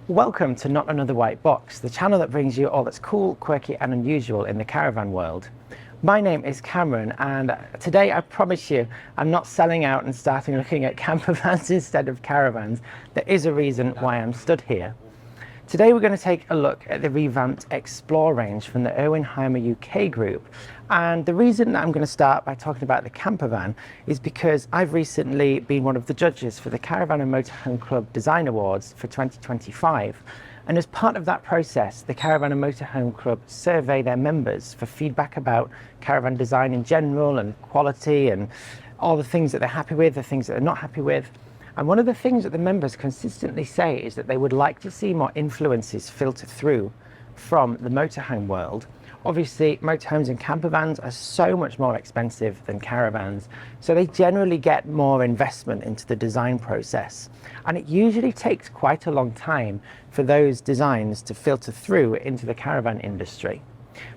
Welcome to Not Another White Box, the channel that brings you all that's cool, quirky and unusual in the caravan world. My name is Cameron, and today I promise you I'm not selling out and starting looking at campervans instead of caravans. There is a reason why I'm stood here. Today we're going to take a look at the revamped Xplore range from the Erwin Hymer UK Group. And the reason that I'm going to start by talking about the campervan is because I've recently been one of the judges for the Caravan and Motorhome Club Design Awards for 2025. And as part of that process, the Caravan and Motorhome Club survey their members for feedback about caravan design in general and quality and all the things that they're happy with, the things that they're not happy with. And one of the things that the members consistently say is that they would like to see more influences filter through from the motorhome world. Obviously, motorhomes and campervans are so much more expensive than caravans, so they generally get more investment into the design process. And it usually takes quite a long time for those designs to filter through into the caravan industry.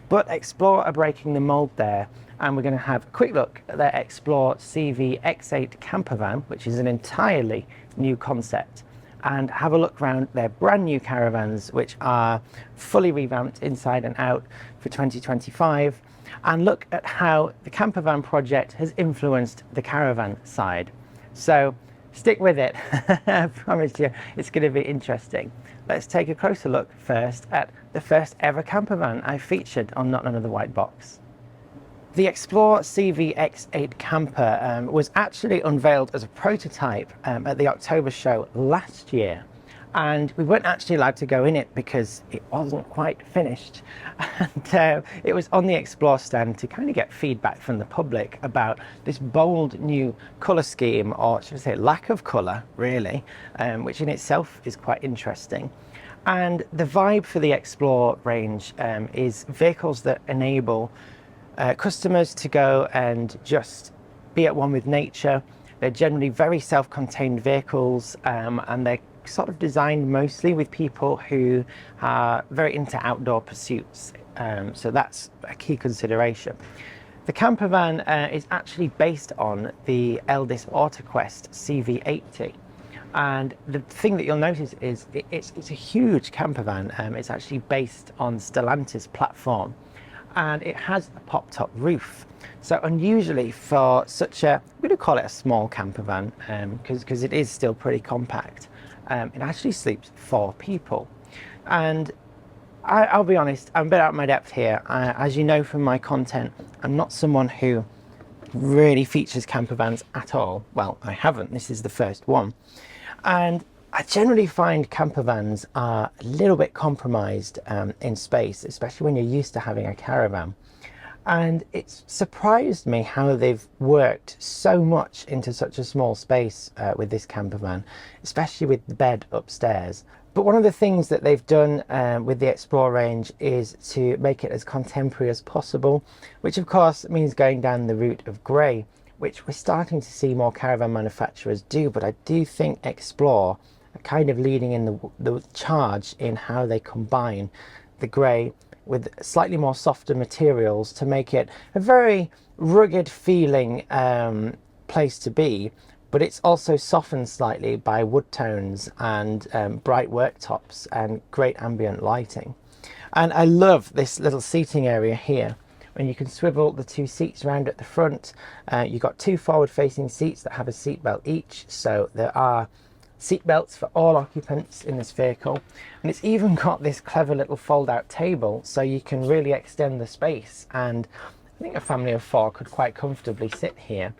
But Xplore are breaking the mold there, and we're going to have a quick look at their Xplore CV X8 Campervan, which is an entirely new concept, and have a look around their brand new caravans, which are fully revamped inside and out for 2025, and look at how the campervan project has influenced the caravan side. So stick with it. I promise you it's going to be interesting. Let's take a closer look first at the first ever campervan I featured on Not Another White Box. The Xplore CV X8 Camper was actually unveiled as a prototype at the October show last year, and we weren't actually allowed to go in it because it wasn't quite finished. And it was on the Xplore stand to kind of get feedback from the public about this bold new colour scheme, or should I say lack of colour really, which in itself is quite interesting. And the vibe for the Xplore range is vehicles that enable customers to go and just be at one with nature. They're generally very self-contained vehicles, and they're sort of designed mostly with people who are very into outdoor pursuits, so that's a key consideration. The campervan is actually based on the Eldis AutoQuest CV80, and the thing that you'll notice is it's a huge campervan. It's actually based on Stellantis platform, and it has a pop-top roof. So unusually for such a, we're going to call it a small campervan, because it is still pretty compact, it actually sleeps 4 people. And I'll be honest, I'm a bit out of my depth here. As you know from my content, I'm not someone who really features campervans at all. Well, I haven't, this is the first one. And I generally find campervans are a little bit compromised in space, especially when you're used to having a caravan. And it's surprised me how they've worked so much into such a small space with this campervan, especially with the bed upstairs. But one of the things that they've done with the Xplore range is to make it as contemporary as possible, which of course means going down the route of grey, which we're starting to see more caravan manufacturers do. But I do think Xplore are kind of leading in the charge in how they combine the grey with slightly more softer materials to make it a very rugged feeling place to be, but it's also softened slightly by wood tones and bright worktops and great ambient lighting. And I love this little seating area here, when you can swivel the 2 seats around at the front. You've got 2 forward facing seats that have a seat belt each, so there are seat belts for all occupants in this vehicle. And it's even got this clever little fold out table, so you can really extend the space, and I think a family of 4 could quite comfortably sit here.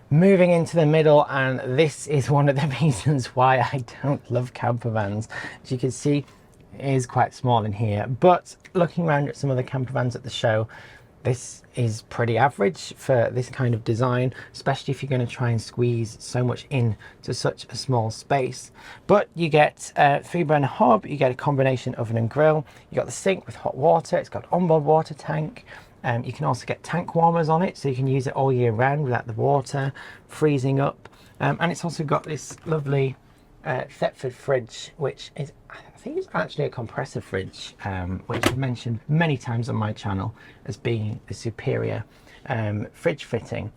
Moving into the middle, and this is one of the reasons why I don't love campervans. As you can see, it is quite small in here, but looking around at some of the campervans at the show, this is pretty average for this kind of design, especially if you're going to try and squeeze so much into such a small space. But you get a 3-burner hob, you get a combination oven and grill, you got the sink with hot water, it's got onboard water tank, you can also get tank warmers on it, so you can use it all year round without the water freezing up. And it's also got this lovely Thetford fridge, which is, I think it's actually a compressor fridge, which I've mentioned many times on my channel as being the superior fridge fitting.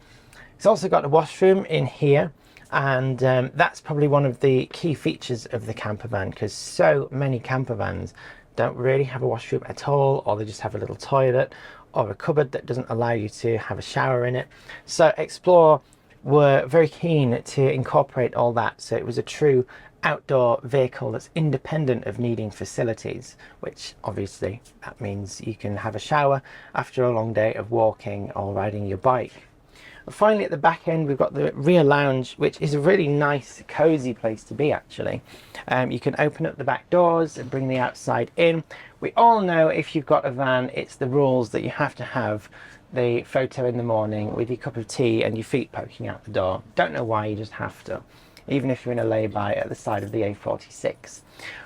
It's also got a washroom in here, And that's probably one of the key features of the campervan, because so many campervans don't really have a washroom at all, or they just have a little toilet or a cupboard that doesn't allow you to have a shower in it. So Xplore were very keen to incorporate all that, so it was a true outdoor vehicle that's independent of needing facilities, which obviously that means you can have a shower after a long day of walking or riding your bike. Finally, at the back end, we've got the rear lounge, which is a really nice, cozy place to be, actually. You can open up the back doors and bring the outside in. We all know if you've got a van, it's the rules that you have to have the photo in the morning with your cup of tea and your feet poking out the door. Don't know why, you just have to, even if you're in a lay-by at the side of the A46.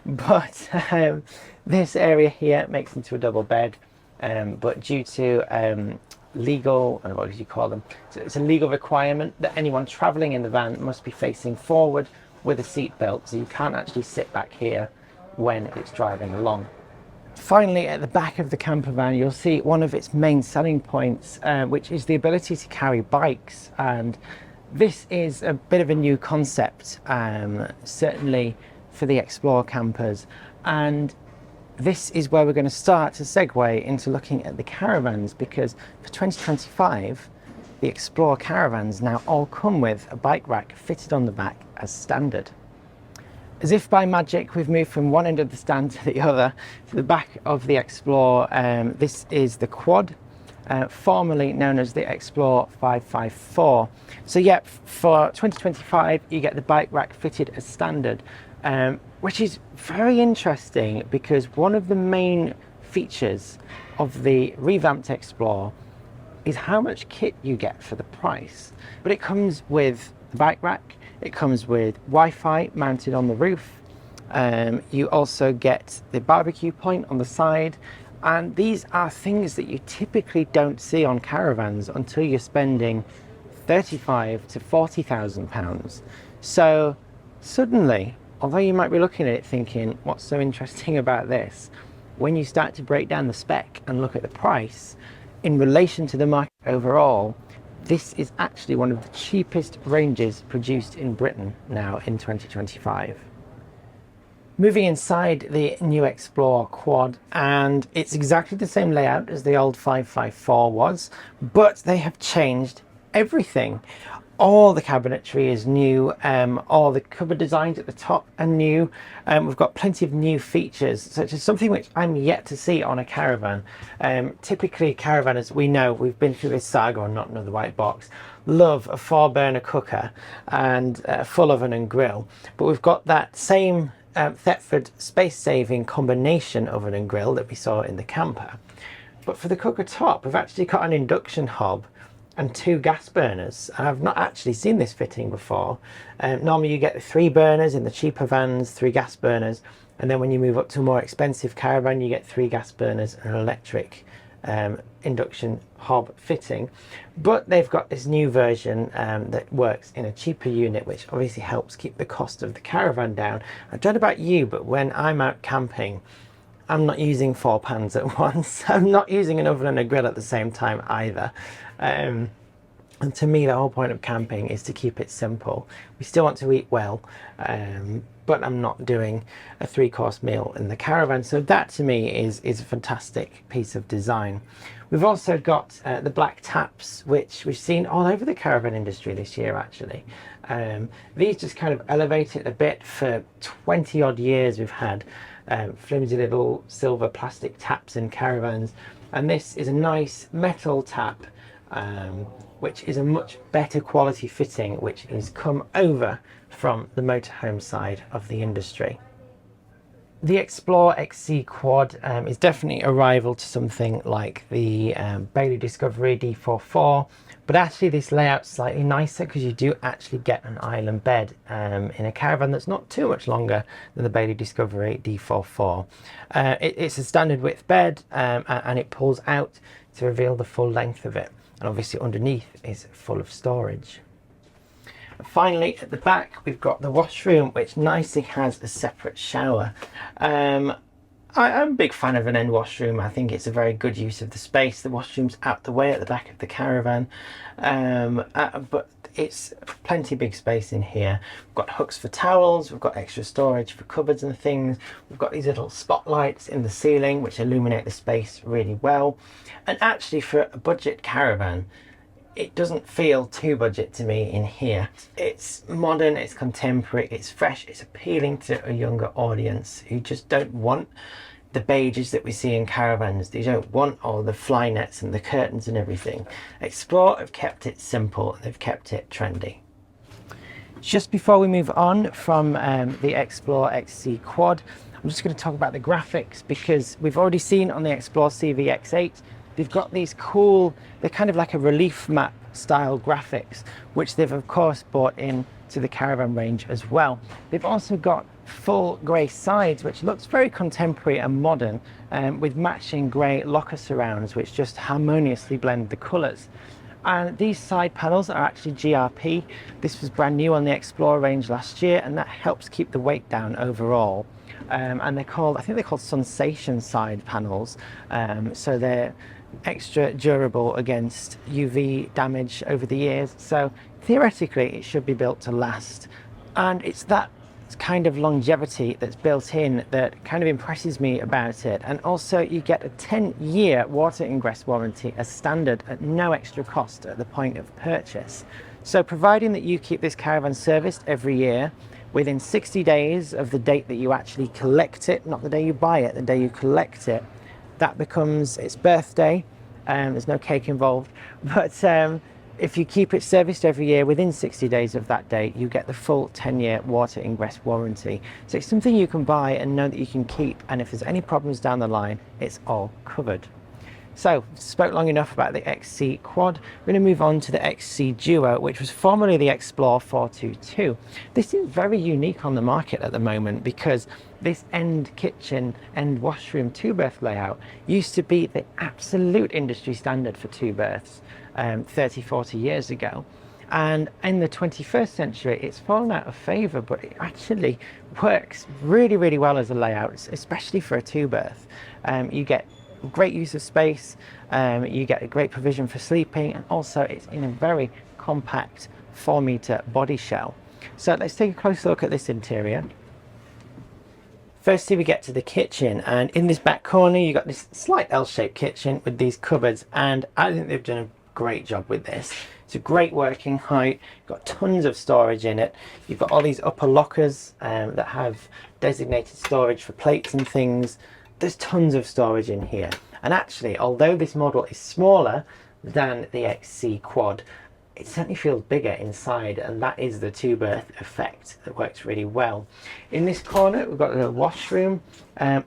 But this area here makes into a double bed, but due to legal, what do you call them? So it's a legal requirement that anyone traveling in the van must be facing forward with a seat belt, so you can't actually sit back here when it's driving along. Finally, at the back of the campervan, you'll see one of its main selling points, which is the ability to carry bikes. And this is a bit of a new concept, certainly for the Xplore campers. And this is where we're going to start to segue into looking at the caravans, because for 2025, the Xplore Caravans now all come with a bike rack fitted on the back as standard. As if by magic, we've moved from one end of the stand to the other, to the back of the Xplore. This is the quad, formerly known as the Xplore 554. So yeah, for 2025, you get the bike rack fitted as standard, which is very interesting, because one of the main features of the revamped Xplore is how much kit you get for the price. But it comes with the bike rack, it comes with Wi-Fi mounted on the roof, you also get the barbecue point on the side, and these are things that you typically don't see on caravans until you're spending 35 to 40,000 pounds. So suddenly, although you might be looking at it thinking, what's so interesting about this? When you start to break down the spec and look at the price in relation to the market overall, this is actually one of the cheapest ranges produced in Britain now in 2025. Moving inside the new Xplore quad, and it's exactly the same layout as the old 554 was, but they have changed everything. All the cabinetry is new, all the cupboard designs at the top are new. We've got plenty of new features, such as something which I'm yet to see on a caravan. Typically, caravanners, we know, we've been through this saga on NotAnotherWhiteBox, love a 4-burner cooker and a full oven and grill. But we've got that same Thetford space-saving combination oven and grill that we saw in the camper. But for the cooker top, we've actually got an induction hob and 2 gas burners. I've not actually seen this fitting before. Normally you get the 3 burners in the cheaper vans, 3 gas burners, and then when you move up to a more expensive caravan, you get 3 gas burners and an electric induction hob fitting. But they've got this new version that works in a cheaper unit, which obviously helps keep the cost of the caravan down. I don't know about you, but when I'm out camping, I'm not using 4 pans at once. I'm not using an oven and a grill at the same time either. And to me, the whole point of camping is to keep it simple. We still want to eat well, but I'm not doing a 3-course meal in the caravan. So that to me is a fantastic piece of design. We've also got the black taps, which we've seen all over the caravan industry this year, actually. These just kind of elevate it a bit. For 20 odd years, we've had flimsy little silver plastic taps in caravans, and this is a nice metal tap, which is a much better quality fitting, which has come over from the motorhome side of the industry. The Xplore XC Quad is definitely a rival to something like the Bailey Discovery D44, but actually this layout's slightly nicer because you do actually get an island bed in a caravan that's not too much longer than the Bailey Discovery D44. It's a standard width bed, and it pulls out to reveal the full length of it, and obviously underneath is full of storage. Finally, at the back, we've got the washroom, which nicely has a separate shower. I'm a big fan of an end washroom. I think it's a very good use of the space. The washroom's out the way at the back of the caravan, but it's plenty big space in here. We've got hooks for towels, we've got extra storage for cupboards and things. We've got these little spotlights in the ceiling which illuminate the space really well. And actually for a budget caravan, it doesn't feel too budget to me in here. It's modern, it's contemporary, it's fresh, it's appealing to a younger audience who just don't want the beiges that we see in caravans. They don't want all the fly nets and the curtains and everything. Xplore have kept it simple, they've kept it trendy. Just before we move on from the Xplore XC Quad, I'm just going to talk about the graphics, because we've already seen on the Xplore CV X8 they've got these cool, they're kind of like a relief map style graphics, which they've of course brought in to the Caravan range as well. They've also got full grey sides, which looks very contemporary and modern, with matching grey locker surrounds which just harmoniously blend the colours. And these side panels are actually GRP. This was brand new on the Xplore range last year, and that helps keep the weight down overall. And they're called, I think they're called Sensation side panels, so they're extra durable against UV damage over the years. So theoretically it should be built to last, and it's that kind of longevity that's built in that kind of impresses me about it. And also you get a 10-year water ingress warranty as standard at no extra cost at the point of purchase. So providing that you keep this caravan serviced every year within 60 days of the date that you actually collect it, not the day you buy it, the day you collect it, that becomes its birthday. There's no cake involved, but if you keep it serviced every year within 60 days of that date, you get the full 10-year water ingress warranty. So it's something you can buy and know that you can keep, and if there's any problems down the line, it's all covered. So, spoke long enough about the XC Quad. We're going to move on to the XC Duo, which was formerly the Xplore 422. This is very unique on the market at the moment, because this end kitchen, end washroom two-berth layout used to be the absolute industry standard for two berths 30, 40 years ago. And in the 21st century, it's fallen out of favour, but it actually works really, really well as a layout, especially for a two-berth. You get great use of space, you get a great provision for sleeping, and also it's in a very compact 4-metre body shell. So let's take a close look at this interior. Firstly, we get to the kitchen, and in this back corner you've got this slight L-shaped kitchen with these cupboards, and I think they've done a great job with this. It's a great working height, you've got tons of storage in it. You've got all these upper lockers that have designated storage for plates and things. There's tons of storage in here, and actually, although this model is smaller than the XC Quad, it certainly feels bigger inside, and that is the two-berth effect that works really well. In this corner we've got a little washroom, and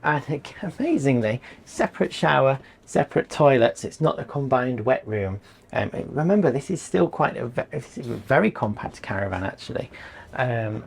amazingly, separate shower, separate toilets. It's not a combined wet room. Remember, this is still quite a very compact caravan actually.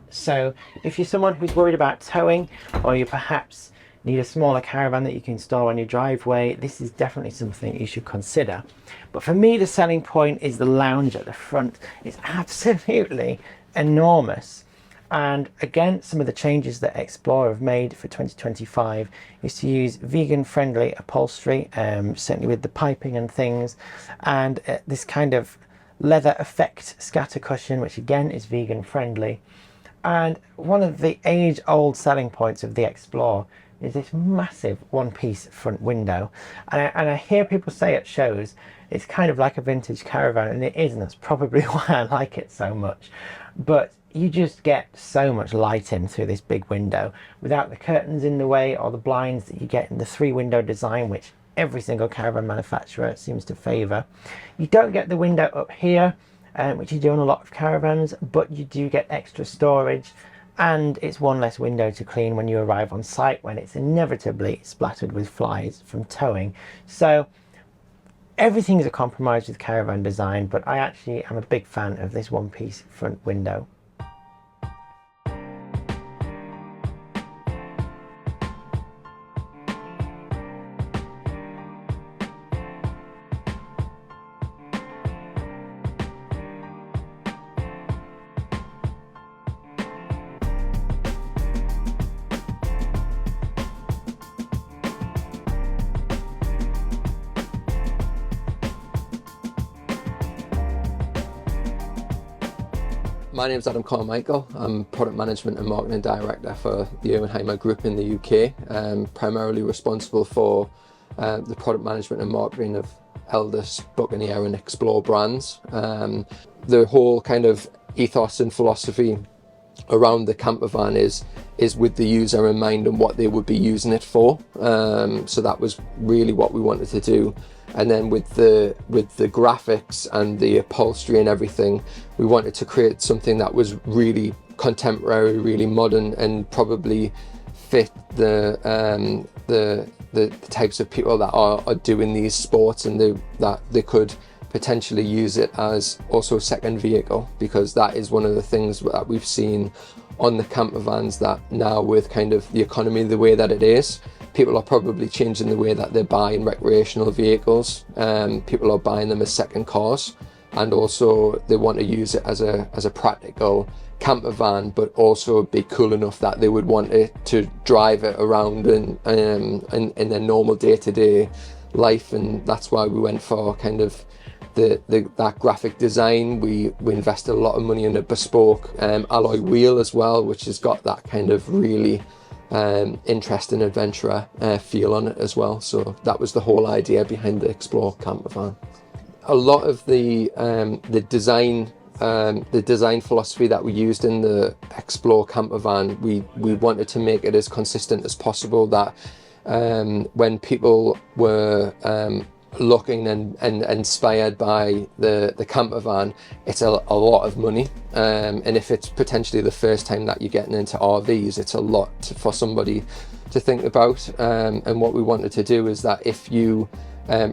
So if you're someone who's worried about towing, or you perhaps need a smaller caravan that you can store on your driveway, this is definitely something you should consider. But for me, the selling point is the lounge at the front. It's absolutely enormous. And again, some of the changes that Xplore have made for 2025 is to use vegan friendly upholstery, certainly with the piping and things, and this kind of leather effect scatter cushion, which again is vegan friendly. And one of the age old selling points of the Xplore is this massive one-piece front window, and I hear people say at shows it's kind of like a vintage caravan, and it is, and that's probably why I like it so much. But you just get so much light in through this big window without the curtains in the way or the blinds that you get in the 3-window design, which every single caravan manufacturer seems to favour. You don't get the window up here, which you do on a lot of caravans, but you do get extra storage, and it's one less window to clean when you arrive on site, when it's inevitably splattered with flies from towing. So everything is a compromise with caravan design, but I actually am a big fan of this one-piece front window. My name's Adam Carmichael. I'm Product Management and Marketing Director for the Erwin Hymer Group in the UK. Primarily responsible for the product management and marketing of Eldest, Buccaneer and Xplore brands. The whole kind of ethos and philosophy around the campervan is with the user in mind and what they would be using it for. So that was really what we wanted to do. And then with the graphics and the upholstery and everything, we wanted to create something that was really contemporary, really modern, and probably fit the types of people that are doing these sports, and that they could potentially use it as also a second vehicle, because that is one of the things that we've seen on the campervans, that now with kind of the economy the way that it is, people are probably changing the way that they're buying recreational vehicles. People are buying them as second cars, and also they want to use it as a practical campervan, but also be cool enough that they would want it to drive it around in their normal day-to-day life. And that's why we went for kind of that graphic design. We invested a lot of money in a bespoke alloy wheel as well, which has got that kind of really interesting adventurer feel on it as well. So that was the whole idea behind the Xplore campervan. A lot of the design philosophy that we used in the Xplore campervan, we wanted to make it as consistent as possible, that when people were looking and inspired by the campervan, it's a lot of money, and if it's potentially the first time that you're getting into RVs, it's a lot for somebody to think about. And what we wanted to do is that if you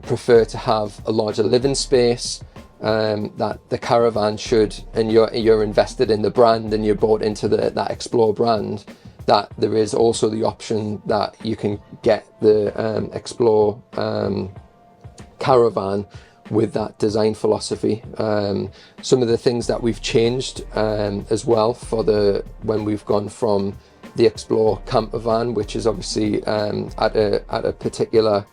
prefer to have a larger living space, that the caravan should, and you're invested in the brand and you're bought into that Xplore brand, that there is also the option that you can get the Xplore Caravan with that design philosophy. Some of the things that we've changed as well for when we've gone from the Xplore campervan, which is obviously at a particular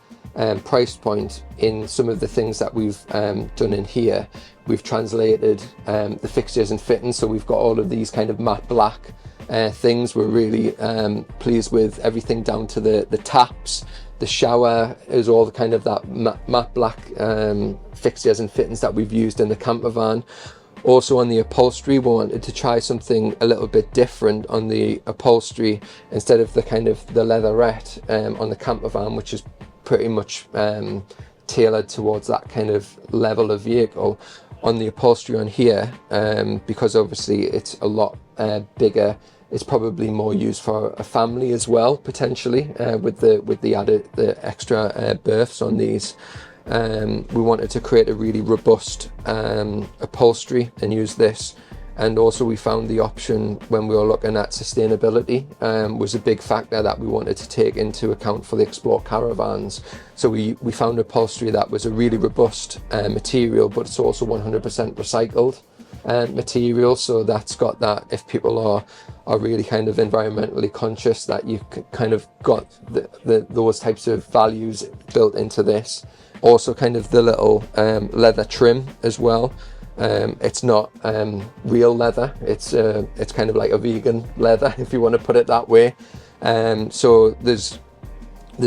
price point, in some of the things that we've done in here, we've translated the fixtures and fittings. So we've got all of these kind of matte black things. We're really pleased with everything down to the taps. The shower is all the kind of that matte black fixtures and fittings that we've used in the campervan. Also on the upholstery, we wanted to try something a little bit different on the upholstery. Instead of the kind of the leatherette on the campervan, which is pretty much tailored towards that kind of level of vehicle, on the upholstery on here, because obviously it's a lot bigger, it's probably more used for a family as well, potentially, with the extra berths on these. We wanted to create a really robust upholstery and use this. And also we found the option, when we were looking at sustainability, was a big factor that we wanted to take into account for the Xplore Caravans. So we found upholstery that was a really robust material, but it's also 100% recycled material. So that's got that, if people are really kind of environmentally conscious, that you kind of got those types of values built into this. Also kind of the little leather trim as well. It's not real leather, it's kind of like a vegan leather, if you want to put it that way. So there's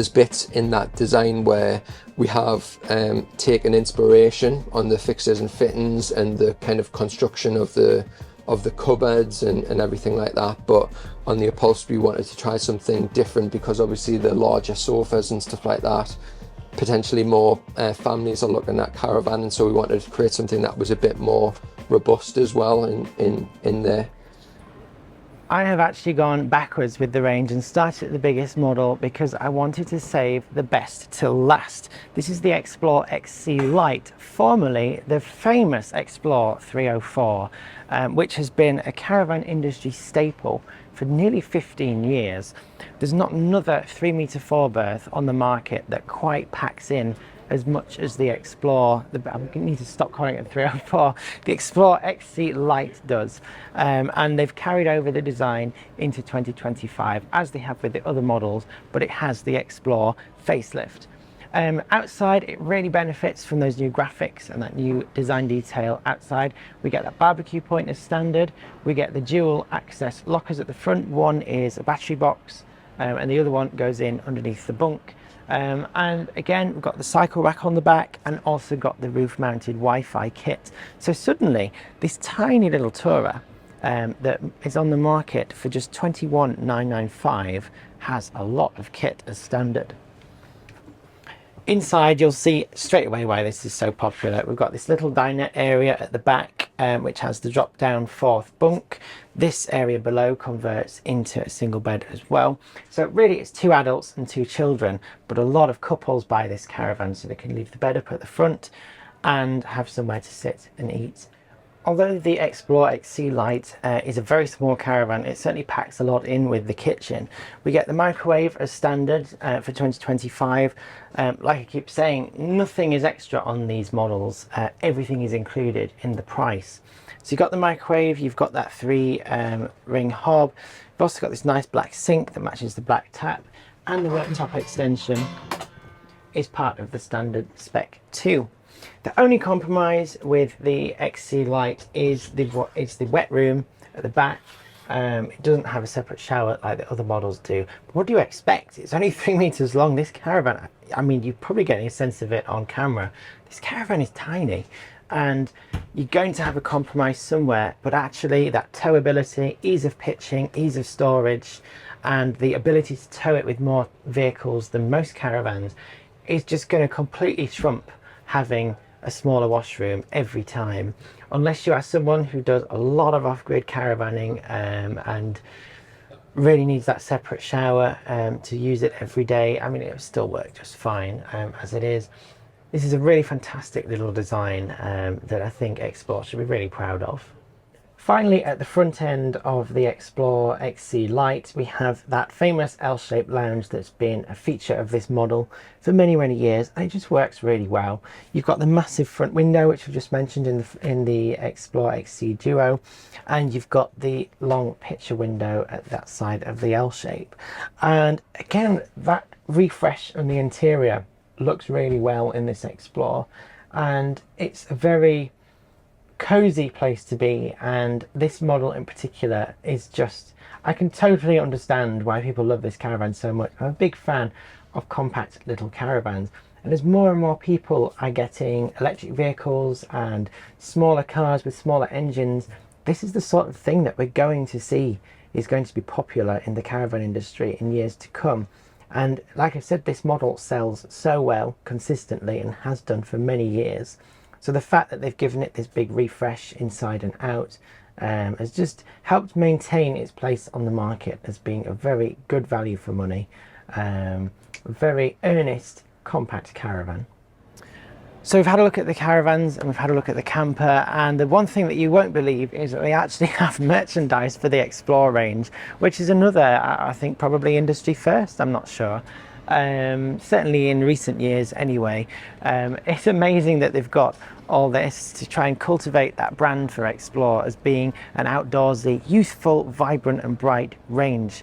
bits in that design where we have taken inspiration on the fixtures and fittings and the kind of construction of the cupboards and everything like that. But on the upholstery, we wanted to try something different, because obviously the larger sofas and stuff like that, potentially more families are looking at caravan, and so we wanted to create something that was a bit more robust as well in there. I have actually gone backwards with the range and started at the biggest model because I wanted to save the best till last. This is the Xplore XC Lite, formerly the famous Xplore 304, which has been a caravan industry staple for nearly 15 years. There's not another 3-meter four-berth on the market that quite packs in as much as the Xplore, I need to stop calling it 304, the Xplore XC Lite does. And they've carried over the design into 2025, as they have with the other models, but it has the Xplore facelift. Outside, it really benefits from those new graphics and that new design detail outside. We get that barbecue point as standard. We get the dual access lockers at the front. One is a battery box and the other one goes in underneath the bunk. And again, we've got the cycle rack on the back and also got the roof mounted Wi-Fi kit. So suddenly this tiny little tourer that is on the market for just $21,995 has a lot of kit as standard. Inside, you'll see straight away why this is so popular. We've got this little dinette area at the back, which has the drop down fourth bunk. This area below converts into a single bed as well. So really it's 2 adults and 2 children, but a lot of couples buy this caravan so they can leave the bed up at the front and have somewhere to sit and eat. Although the Xplore XC Lite is a very small caravan, it certainly packs a lot in with the kitchen. We get the microwave as standard for 2025. Like I keep saying, nothing is extra on these models. Everything is included in the price. So you've got the microwave, you've got that 3 ring hob. You've also got this nice black sink that matches the black tap, and the worktop extension is part of the standard spec too. The only compromise with the XC Lite is the wet room at the back. It doesn't have a separate shower like the other models do. But what do you expect? It's only 3 meters long. This caravan, I mean, you're probably getting a sense of it on camera. This caravan is tiny and you're going to have a compromise somewhere, but actually that towability, ease of pitching, ease of storage, and the ability to tow it with more vehicles than most caravans is just going to completely trump having a smaller washroom every time, unless you are someone who does a lot of off-grid caravanning and really needs that separate shower to use it every day. I mean, it will still work just fine as it is. This is a really fantastic little design that I think Xplore should be really proud of. Finally, at the front end of the Xplore XC Lite, we have that famous L-shaped lounge that's been a feature of this model for many, many years, and it just works really well. You've got the massive front window, which we've just mentioned in the Xplore XC Duo, and you've got the long picture window at that side of the L-shape. And again, that refresh on the interior looks really well in this Xplore, and it's a very cozy place to be, and this model in particular is just, I can totally understand why people love this caravan so much. I'm a big fan of compact little caravans, and as more and more people are getting electric vehicles and smaller cars with smaller engines, this is the sort of thing that we're going to see is going to be popular in the caravan industry in years to come. And like I said, this model sells so well consistently and has done for many years. So the fact that they've given it this big refresh inside and out has just helped maintain its place on the market as being a very good value for money, very earnest compact caravan. So we've had a look at the caravans and we've had a look at the camper, and the one thing that you won't believe is that they actually have merchandise for the Xplore range, which is another, I think, probably industry first, I'm not sure. Certainly in recent years anyway. It's amazing that they've got all this to try and cultivate that brand for Xplore as being an outdoorsy, youthful, vibrant and bright range.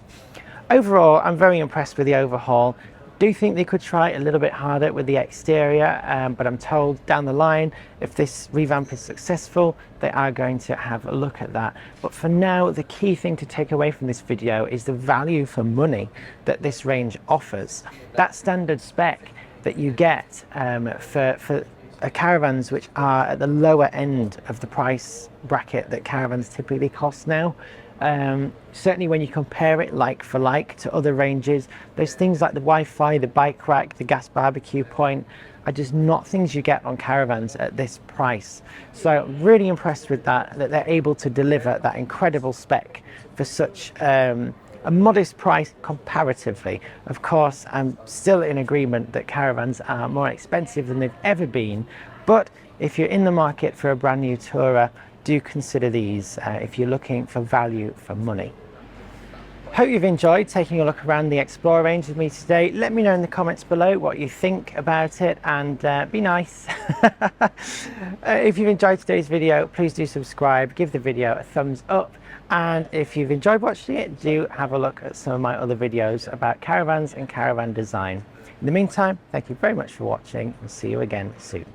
Overall, I'm very impressed with the overhaul. Do think they could try a little bit harder with the exterior, but I'm told down the line, if this revamp is successful, they are going to have a look at that. But for now, the key thing to take away from this video is the value for money that this range offers. That standard spec that you get for caravans which are at the lower end of the price bracket that caravans typically cost now. Certainly when you compare it like for like to other ranges, there's things like the Wi-Fi, the bike rack, the gas barbecue point are just not things you get on caravans at this price. So really impressed with that they're able to deliver that incredible spec for such a modest price comparatively. Of course, I'm still in agreement that caravans are more expensive than they've ever been, but if you're in the market for a brand new tourer, do consider these if you're looking for value for money. Hope you've enjoyed taking a look around the Xplore range with me today. Let me know in the comments below what you think about it, and be nice. If you've enjoyed today's video, please do subscribe, give the video a thumbs up, and if you've enjoyed watching it, do have a look at some of my other videos about caravans and caravan design. In the meantime, thank you very much for watching, and see you again soon.